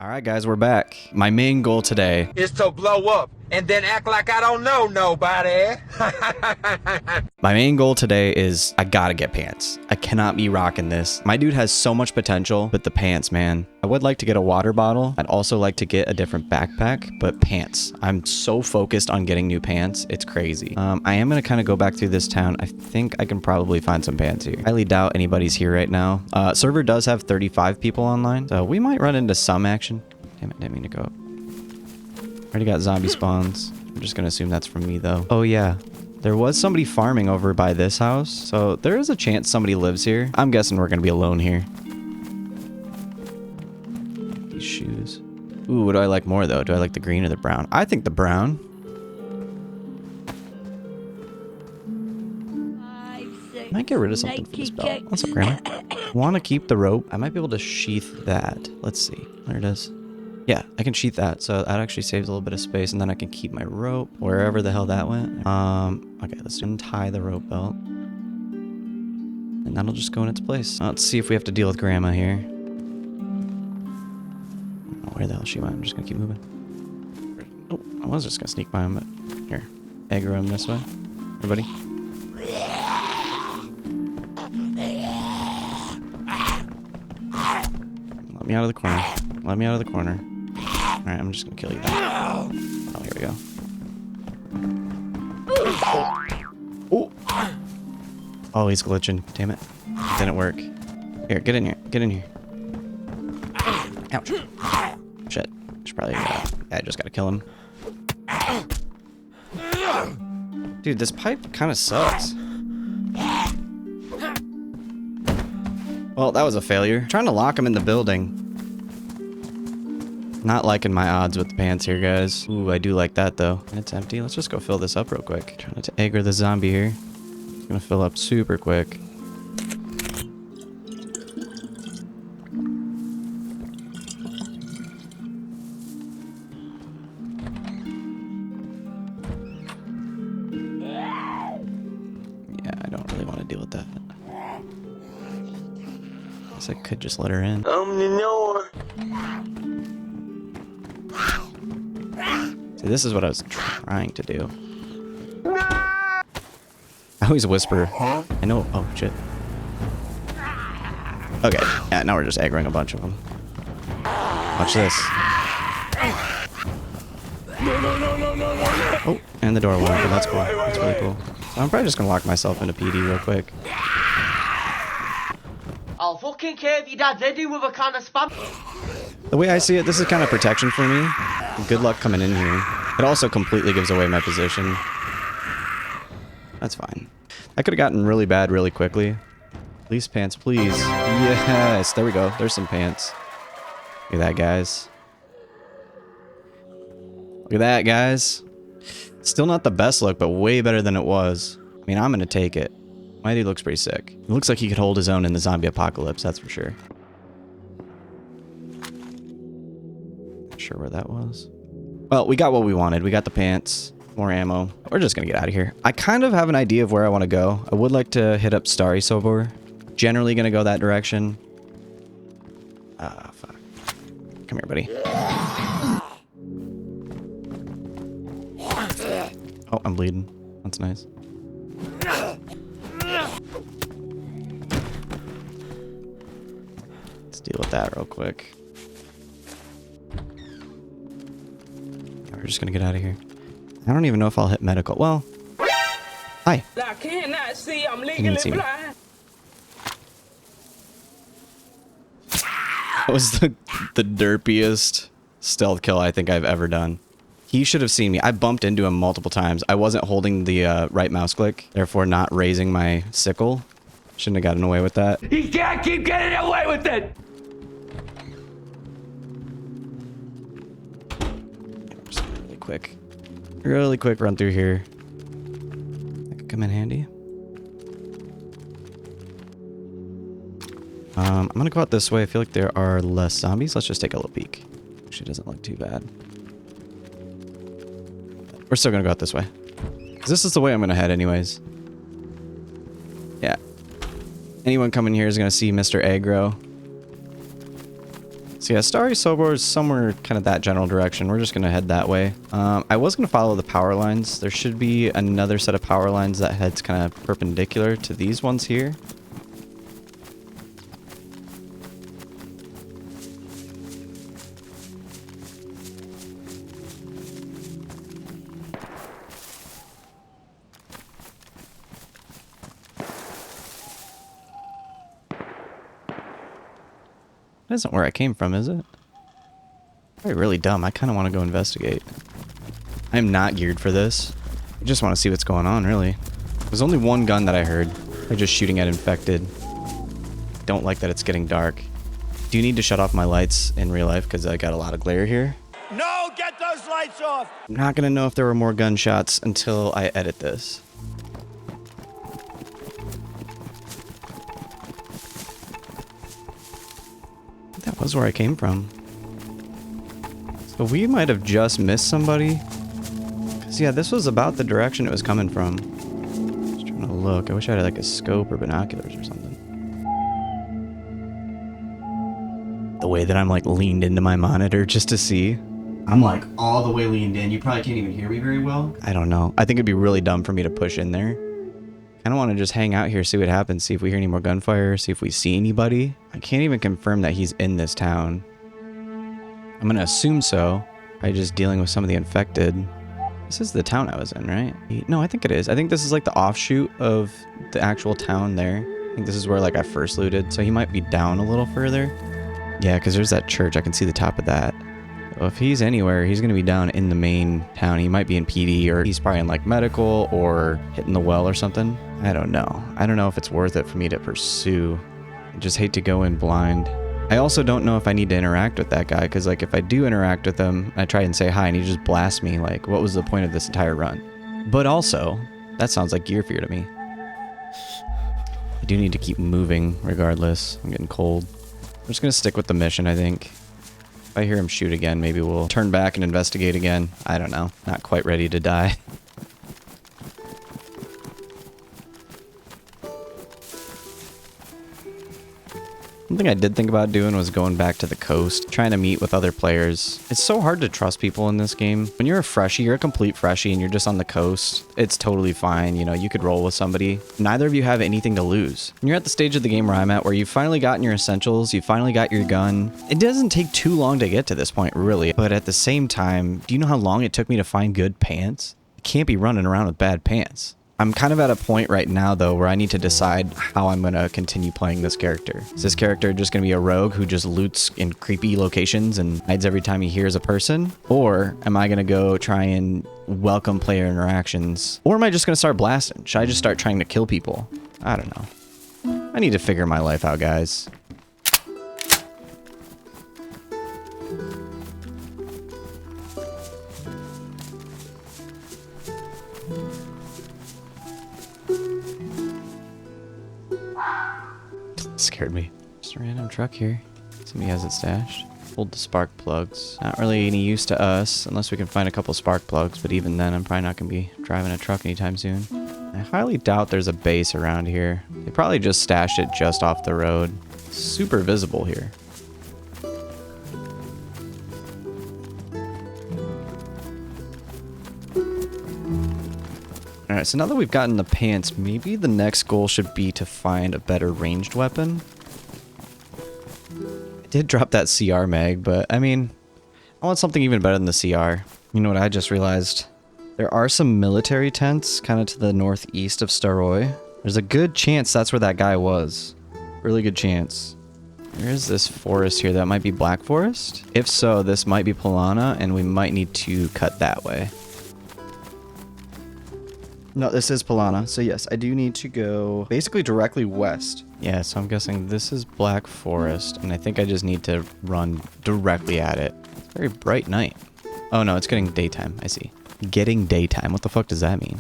All right, guys, we're back. My main goal today is to blow up and then act like I don't know nobody. My main goal today is I gotta get pants. I cannot be rocking this. My dude has so much potential with the pants, man. I would like to get a water bottle. I'd also like to get a different backpack, but pants. I'm so focused on getting new pants. It's crazy. I am gonna kind of go back through this town. I think I can probably find some pants here. Highly doubt anybody's here right now. Server does have 35 people online, so we might run into some action. Damn it, didn't mean to go up. Already got zombie spawns. I'm just gonna assume that's from me though. Oh yeah, there was somebody farming over by this house, so there is a chance somebody lives here. I'm guessing we're gonna be alone here. These shoes. Ooh, what do I like more though? Do I like the green or the brown? I think the brown. I might get rid of something from this belt. What's up, Grandma? I want to keep the rope. I might be able to sheath that. Let's see. There it is. Yeah, I can sheath that, so that actually saves a little bit of space, and then I can keep my rope wherever the hell that went. Okay, let's untie the rope belt. And that'll just go in its place. Let's see if we have to deal with Grandma here. I don't know where the hell she went. I'm just gonna keep moving. Oh, I was just gonna sneak by him, but here. Aggro him this way. Everybody. Let me out of the corner. Let me out of the corner. Alright, I'm just gonna kill you now. Oh, here we go. Oh! Oh, he's glitching. Damn it. It didn't work. Here, get in here. Get in here. Ouch. Shit. Should probably, I just gotta kill him. Dude, this pipe kind of sucks. Well, that was a failure. Trying to lock him in the building. Not liking my odds with the pants here, guys. Ooh, I do like that, though. And it's empty. Let's just go fill this up real quick. Trying not to aggro the zombie here. It's gonna fill up super quick. Yeah, I don't really want to deal with that. Guess I could just let her in. See, this is what I was trying to do. I always whisper. I know. Oh, shit. Okay. Yeah, now we're just aggroing a bunch of them. Watch this. Oh, and the door went open. That's cool. That's really cool. So I'm probably just going to lock myself into PD real quick. I'll fucking cave your dad's head in with a can of spam. The way I see it, this is kind of protection for me. Good luck coming in here. It also completely gives away my position. That's fine. I could have gotten really bad really quickly. Please, pants, please. Yes, there we go. There's some pants. Look at that, guys. Look at that, guys. Still not the best look, but way better than it was. I mean, I'm going to take it. My dude looks pretty sick. It looks like he could hold his own in the zombie apocalypse, that's for sure. Not sure where that was. Well, we got what we wanted. We got the pants, more ammo. We're just gonna get out of here. I kind of have an idea of where I want to go. I would like to hit up Stary Sobor. Generally gonna go that direction. Ah, fuck. Come here, buddy. Oh, I'm bleeding. That's nice. Let's deal with that real quick. We're just gonna get out of here. I don't even know if I'll hit medical. Well, hi. I cannot see. I'm You legally can see me. blind. That was the derpiest stealth kill I think I've ever done. He should have seen me. I bumped into him multiple times. I wasn't holding the right mouse click, therefore not raising my sickle. Shouldn't have gotten away with that. He can't keep getting away with it. Just really quick run through here. That could come in handy. I'm gonna go out this way. I feel like there are less zombies. Let's just take a little peek. Actually, doesn't look too bad. We're still gonna go out this way. 'Cause this is the way I'm gonna head anyways. Yeah. Anyone coming here is gonna see Mr. Aggro. So yeah, Stary Sobor is somewhere kind of that general direction. We're just going to head that way. I was going to follow the power lines. There should be another set of power lines that heads kind of perpendicular to these ones here. That isn't where I came from, is it? Probably really dumb. I kind of want to go investigate. I'm not geared for this. I just want to see what's going on, really. There's only one gun that I heard. They're just shooting at infected. Don't like that it's getting dark. Do you need to shut off my lights in real life because I got a lot of glare here? No, get those lights off! I'm not going to know if there were more gunshots until I edit this. That was where I came from. So we might have just missed somebody. Cause yeah, this was about the direction it was coming from. Just trying to look. I wish I had like a scope or binoculars or something. The way that I'm like leaned into my monitor just to see. I'm like all the way leaned in. You probably can't even hear me very well. I don't know. I think it'd be really dumb for me to push in there. I don't want to just hang out here, see what happens, see if we hear any more gunfire, see if we see anybody. I can't even confirm that he's in this town. I'm going to assume so. By just dealing with some of the infected. This is the town I was in, right? No, I think it is. I think this is like the offshoot of the actual town there. I think this is where like I first looted. So he might be down a little further. Yeah, because there's that church. I can see the top of that. Well, if he's anywhere, he's going to be down in the main town. He might be in PD, or he's probably in like medical or hitting the well or something. I don't know. I don't know if it's worth it for me to pursue. I just hate to go in blind. I also don't know if I need to interact with that guy, because like if I do interact with him, I try and say hi and he just blasts me, like what was the point of this entire run? But also, that sounds like gear fear to me. I do need to keep moving regardless. I'm getting cold. I'm just going to stick with the mission, I think. If I hear him shoot again, maybe we'll turn back and investigate again. I don't know. Not quite ready to die. One thing I did think about doing was going back to the coast, trying to meet with other players. It's so hard to trust people in this game. When you're a freshie, you're a complete freshie and you're just on the coast, it's totally fine. You know, you could roll with somebody. Neither of you have anything to lose. And you're at the stage of the game where I'm at, where you've finally gotten your essentials, you finally got your gun. It doesn't take too long to get to this point, really. But at the same time, do you know how long it took me to find good pants? I can't be running around with bad pants. I'm kind of at a point right now, though, where I need to decide how I'm going to continue playing this character. Is this character just going to be a rogue who just loots in creepy locations and hides every time he hears a person? Or am I going to go try and welcome player interactions? Or am I just going to start blasting? Should I just start trying to kill people? I don't know. I need to figure my life out, guys. Scared me. Just a random truck here. Somebody has it stashed. Pulled the spark plugs. Not really any use to us unless we can find a couple spark plugs, but even then I'm probably not going to be driving a truck anytime soon. I highly doubt there's a base around here. They probably just stashed it just off the road. Super visible here. Alright, so now that we've gotten the pants, maybe the next goal should be to find a better ranged weapon. I did drop that CR mag, but I mean, I want something even better than the CR. You know what I just realized? There are some military tents kind of to the northeast of Stary. There's a good chance that's where that guy was. Really good chance. There is this forest here that might be Black Forest. If so, this might be Polana, and we might need to cut that way. No, this is Polana, so yes, I do need to go basically directly west. Yeah, so I'm guessing this is Black Forest, and I think I just need to run directly at it. It's a very bright night. Oh no, it's getting daytime, I see. Getting daytime, what the fuck does that mean?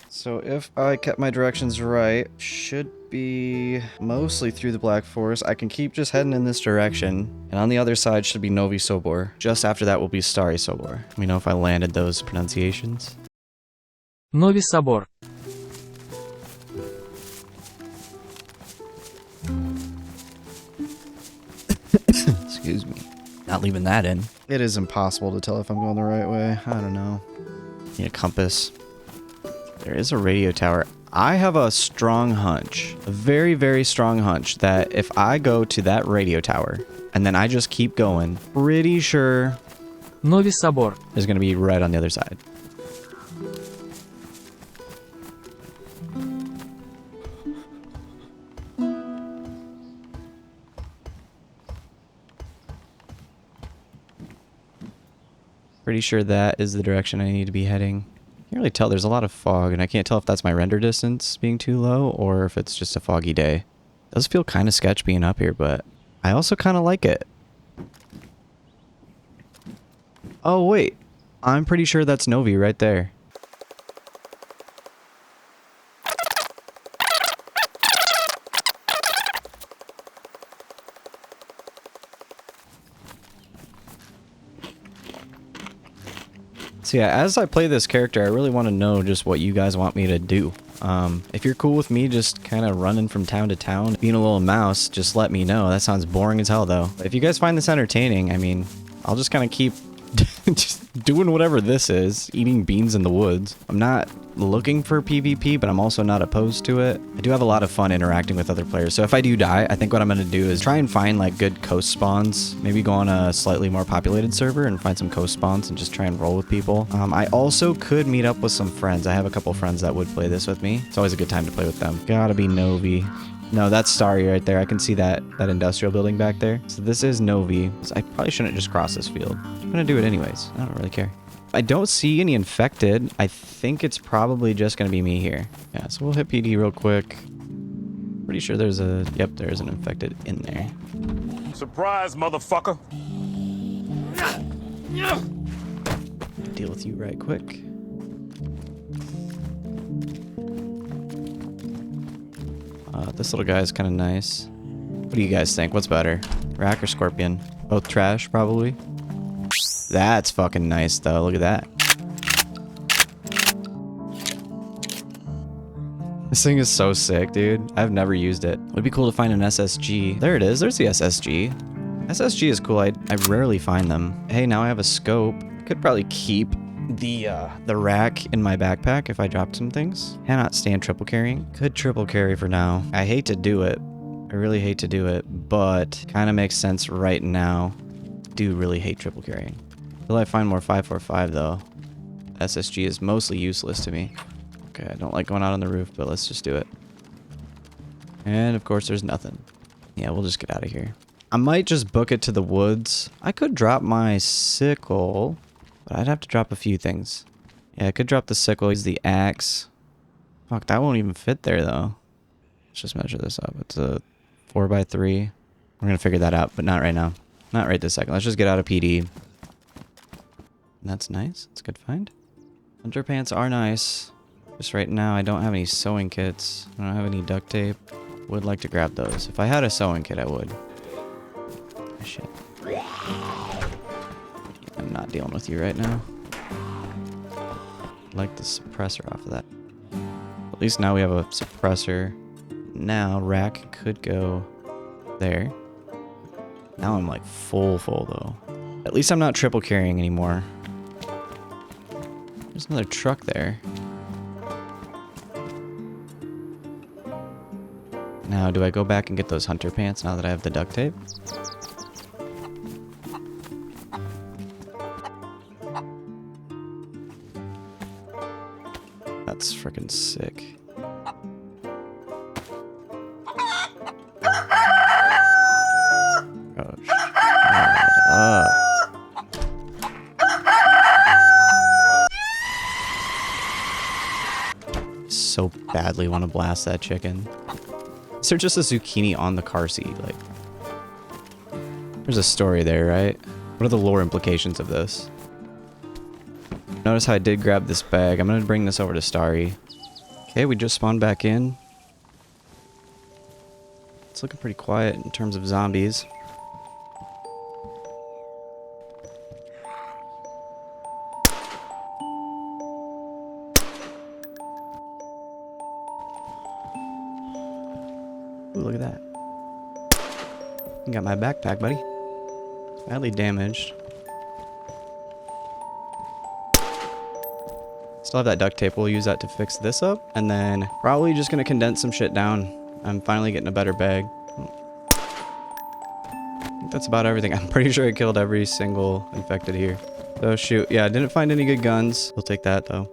So if I kept my directions right, should be mostly through the Black Forest. I can keep just heading in this direction, and on the other side should be Novy Sobor. Just after that will be Stary Sobor. Let me know if I landed those pronunciations. Novy Sobor. Excuse me. Not leaving that in. It is impossible to tell if I'm going the right way. I don't know. Need a compass. There is a radio tower. I have a strong hunch, a very, very strong hunch that if I go to that radio tower and then I just keep going, pretty sure Novy Sobor. there's going to be red on the other side. Pretty sure that is the direction I need to be heading. Can't really tell. There's a lot of fog, and I can't tell if that's my render distance being too low or if it's just a foggy day. It does feel kind of sketch being up here, but I also kind of like it. Oh, wait. I'm pretty sure that's Novy right there. So yeah, as I play this character, I really want to know just what you guys want me to do. If you're cool with me just kind of running from town to town, being a little mouse, just let me know. That sounds boring as hell, though. If you guys find this entertaining, I mean, I'll just kind of keep just doing whatever this is, eating beans in the woods. I'm not looking for PvP, but I'm also not opposed to it. I do have a lot of fun interacting with other players, so if I do die, I think what I'm going to do is try and find like good coast spawns, maybe go on a slightly more populated server and find some coast spawns and just try and roll with people. I also could meet up with some friends. I have a couple friends that would play this with me. It's always a good time to play with them. Gotta be Novy. No, that's Stary right there. I can see that industrial building back there. So this is Novy. I probably shouldn't just cross this field. I'm gonna do it anyways. I don't really care. I don't see any infected. I think it's probably just gonna be me here. Yeah, so we'll hit PD real quick. Pretty sure there's a... Yep, there is an infected in there. Surprise, motherfucker. Deal with you right quick. This little guy is kind of nice. What do you guys think? What's better? Rack or Scorpion? Both trash, probably. That's fucking nice, though. Look at that. This thing is so sick, dude. I've never used it. Would be cool to find an SSG. There it is. There's the SSG. SSG is cool. I rarely find them. Hey, now I have a scope. Could probably keep the rack in my backpack if I dropped some things. Cannot stand triple carrying. Could triple carry for now. I hate to do it. I really hate to do it, but kind of makes sense right now. Do really hate triple carrying. Until I find more 545 though. SSG is mostly useless to me. Okay, I don't like going out on the roof, but let's just do it. And of course there's nothing. Yeah, we'll just get out of here. I might just book it to the woods. I could drop my sickle, but I'd have to drop a few things. Yeah, I could drop the sickle, use the axe. Fuck, that won't even fit there though. Let's just measure this up. It's a 4x3. We're gonna figure that out, but not right now. Not right this second. Let's just get out of PD. That's nice. That's a good find. Hunter pants are nice. Just right now, I don't have any sewing kits. I don't have any duct tape. Would like to grab those. If I had a sewing kit, I would. Oh, shit. I'm not dealing with you right now. I'd like the suppressor off of that. At least now we have a suppressor. Now, rack could go there. Now I'm like full though. At least I'm not triple carrying anymore. There's another truck there. Now, do I go back and get those hunter pants now that I have the duct tape? That's freaking sick. Oh, shut up. So badly want to blast that chicken. Is there just a zucchini on the car seat? Like, there's a story there, right? What are the lore implications of this? Notice how I did grab this bag. I'm gonna bring this over to Stary. Okay, we just spawned back in. It's looking pretty quiet in terms of zombies. Ooh, look at that. You got my backpack, buddy. Badly damaged. Still have that duct tape. We'll use that to fix this up. And then probably just going to condense some shit down. I'm finally getting a better bag. I think that's about everything. I'm pretty sure I killed every single infected here. So shoot. Yeah, I didn't find any good guns. We'll take that though.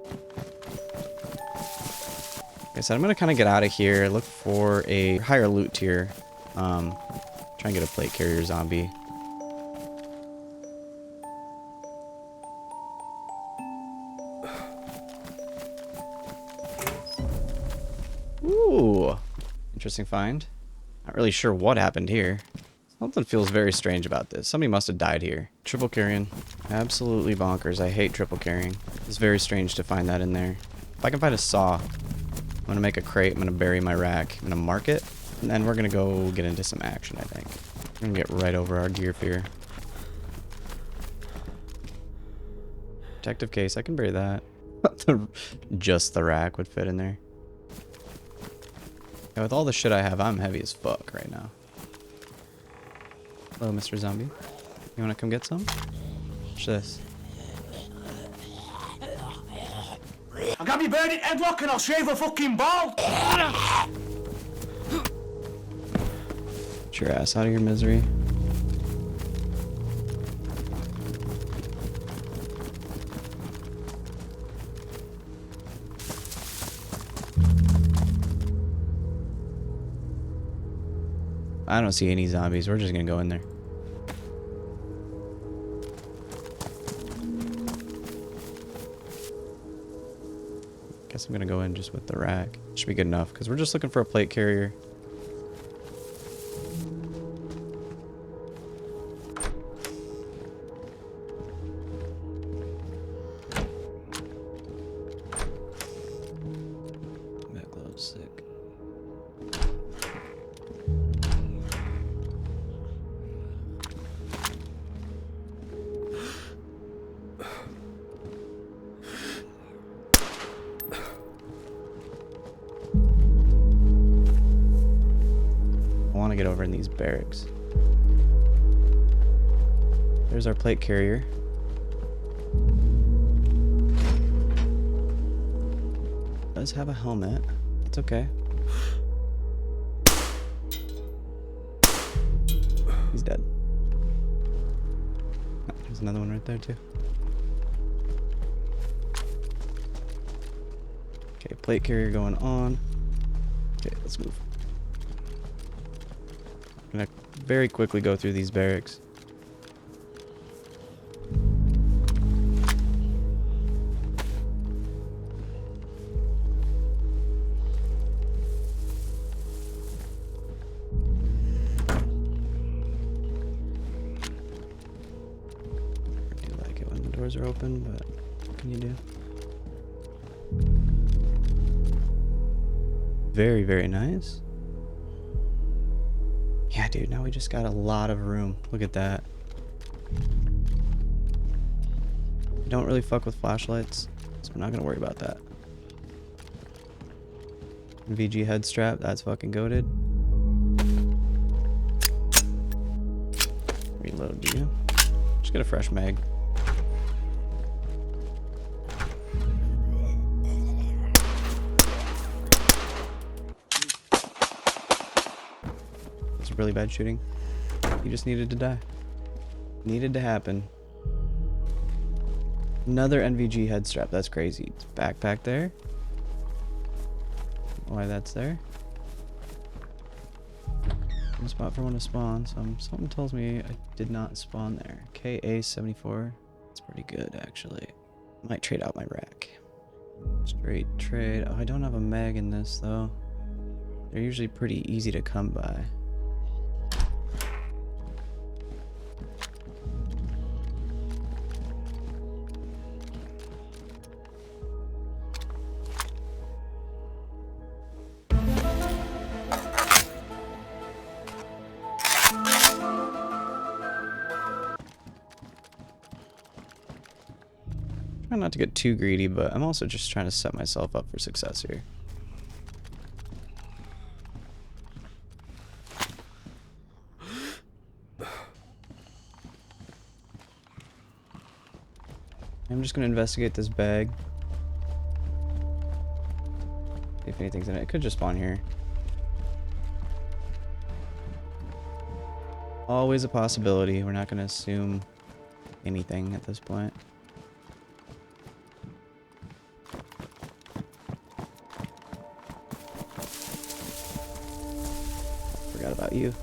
Like I said, I'm going to kind of get out of here. Look for a higher loot tier. Try and get a plate carrier zombie. Ooh, interesting find. Not really sure what happened here. Something feels very strange about this. Somebody must have died here. Triple carrying. Absolutely bonkers. I hate triple carrying. It's very strange to find that in there. If I can find a saw, I'm going to make a crate. I'm going to bury my rack. I'm going to mark it. And then we're going to go get into some action, I think. We're going to get right over our gear fear. Protective case. I can bury that. Just the rack would fit in there. Yeah, with all the shit I have, I'm heavy as fuck right now. Hello, Mr. Zombie. You wanna come get some? Watch this. I'll grab your burning headlock and I'll shave a fucking ball! Get your ass out of your misery. I don't see any zombies. We're just gonna go in there. Guess I'm gonna go in just with the rack. Should be good enough because we're just looking for a plate carrier. That glove's sick. Get over in these barracks. There's our plate carrier. Does have a helmet. It's okay. He's dead. Oh, there's another one right there too. Okay, plate carrier going on. Okay, let's move. I'm gonna very quickly go through these barracks. I do like it when the doors are open, but what can you do? Very, very nice. Yeah, dude, now we just got a lot of room. Look at that. I don't really fuck with flashlights, so I'm not gonna worry about that. VG head strap, that's fucking goated. Reload you. Just get a fresh mag. Really bad shooting. He just needed to die. Needed to happen. Another NVG head strap. That's crazy. It's backpack there. Why that's there? One spot for one to spawn. Something tells me I did not spawn there. KA74. That's pretty good actually. Might trade out my rack. Straight trade. Oh, I don't have a mag in this though. They're usually pretty easy to come by. Trying not to get too greedy, but I'm also just trying to set myself up for success here. I'm just gonna investigate this bag. See if anything's in it. It could just spawn here. Always a possibility. We're not gonna assume anything at this point. Forgot about you.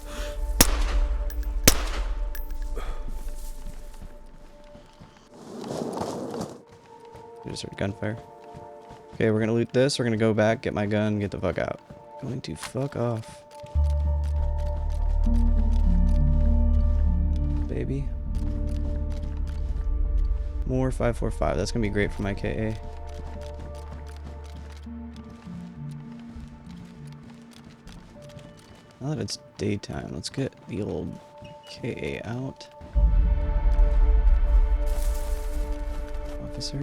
I just heard gunfire. Okay, we're gonna loot this. We're gonna go back, get my gun, get the fuck out. Going to fuck off. Baby. More 545. That's gonna be great for my KA. Now that it's daytime, let's get the old KA out. Officer.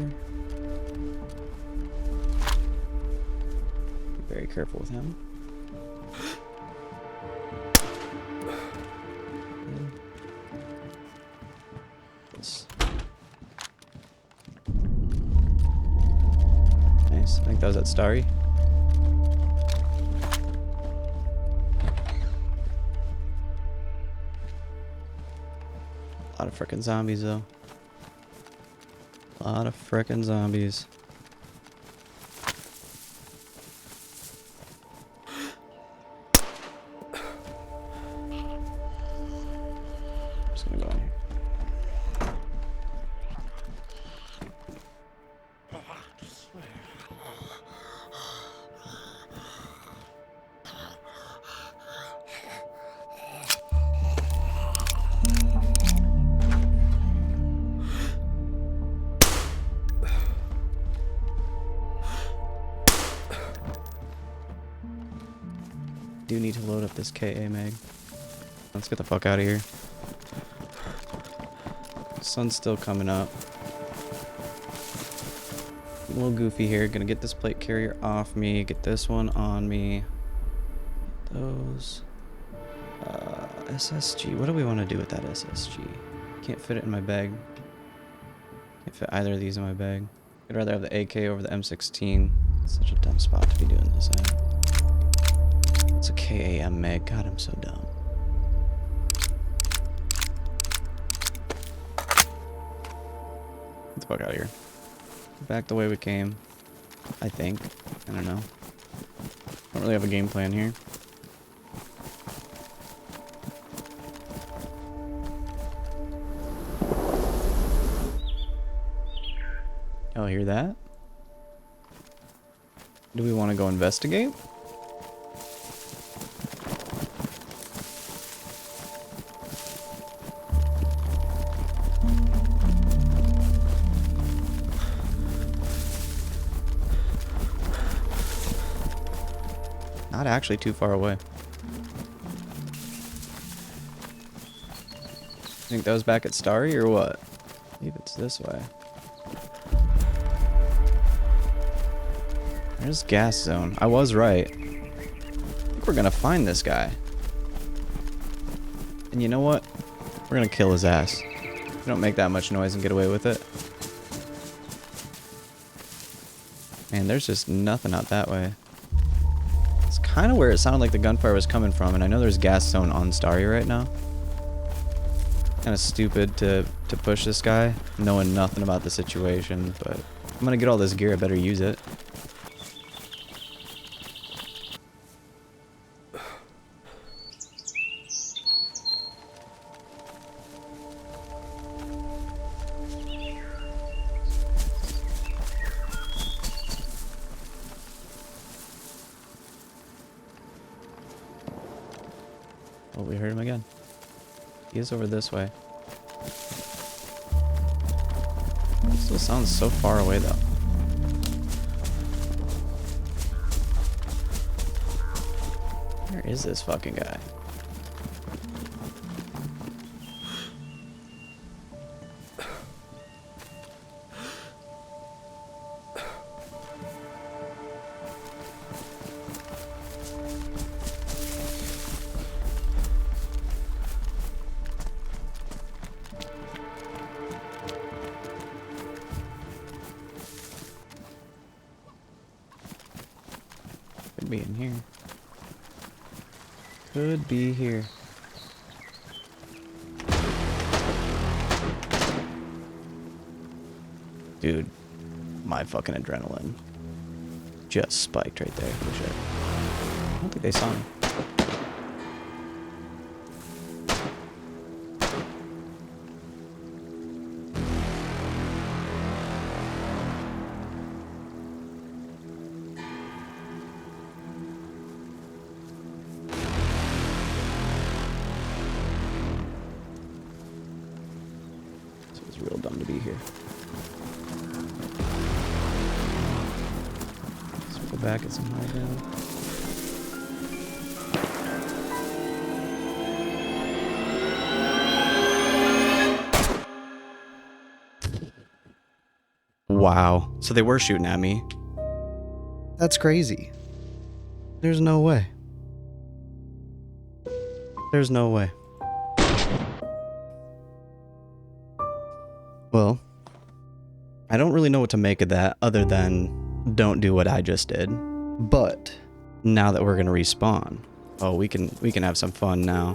Be very careful with him. This. Nice. I think that was at Stary. A lot of frickin' zombies though. A lot of frickin' zombies. Just gonna go in here. Do need to load up this KA mag. Let's get the fuck out of here. Sun's still coming up. A little goofy here. Gonna get this plate carrier off me. Get this one on me. Those. SSG. What do we want to do with that SSG? Can't fit it in my bag. Can't fit either of these in my bag. I'd rather have the AK over the M16. It's such a dumb spot to be doing this in. It's a KAM mag. God, I'm so dumb. Get the fuck out of here. Back the way we came. I think. I don't know. Don't really have a game plan here. Y'all hear that? Do we want to go investigate? Not actually too far away. Think that was back at Stary or what? I believe it's this way. There's gas zone. I was right. I think we're gonna find this guy. And you know what? We're gonna kill his ass. We don't make that much noise and get away with it. Man, there's just nothing out that way. It's kind of where it sounded like the gunfire was coming from, and I know there's gas zone on Stary right now. Kind of stupid to push this guy, knowing nothing about the situation, but I'm gonna get all this gear, I better use it. Oh, we heard him again. He is over this way. Still sounds so far away though. Where is this fucking guy? Could be in here. Could be here. Dude, my fucking adrenaline just spiked right there. Holy shit. I don't think they saw me. So it's real dumb to be here. Let's go back at some high ground. Wow. So they were shooting at me. That's crazy. There's no way. There's no way. Well, I don't really know what to make of that other than don't do what I just did. But now that we're gonna respawn, oh, we can have some fun now.